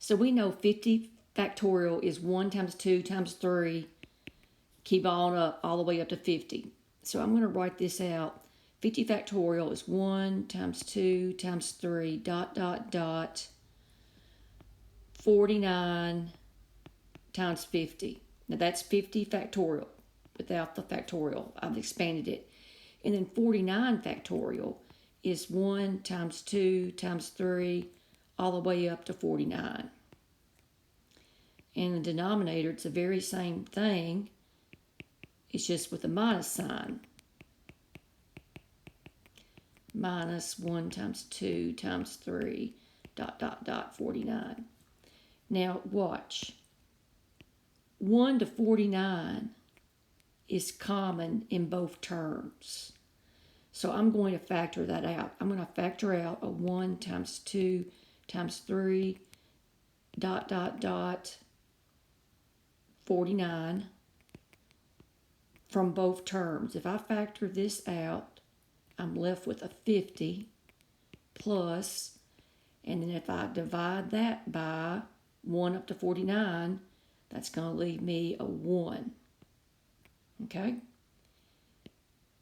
So we know 50 factorial is 1 times 2 times 3, keep on up all the way up to 50. So I'm going to write this out. 50 factorial is 1 times 2 times 3 dot dot dot 49 times 50. Now that's 50 factorial without the factorial. I've expanded it. And then 49 factorial is 1 times 2 times 3 all the way up to 49. In the denominator, it's the very same thing. It's just with a minus sign. Minus 1 times 2 times 3 dot dot dot 49. Now watch. 1 to 49 is common in both terms. So I'm going to factor that out. I'm going to factor out a 1 times 2 times 3 dot dot dot 49 from both terms. If I factor this out, I'm left with a 50 plus, and then if I divide that by 1 up to 49, that's going to leave me a 1. Okay?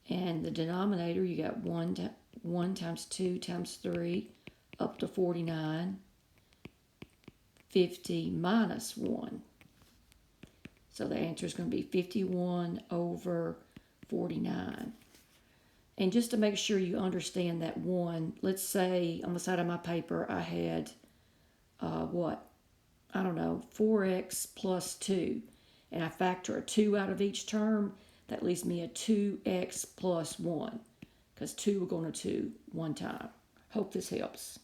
And the denominator, you got 1 times 2 times 3 up to 49, 50 minus 1. So the answer is going to be 51 over 49. And just to make sure you understand that 1, let's say on the side of my paper I had, 4x plus 2. And I factor a 2 out of each term, that leaves me a 2x plus 1. Because 2 we're going to 2 one time. Hope this helps.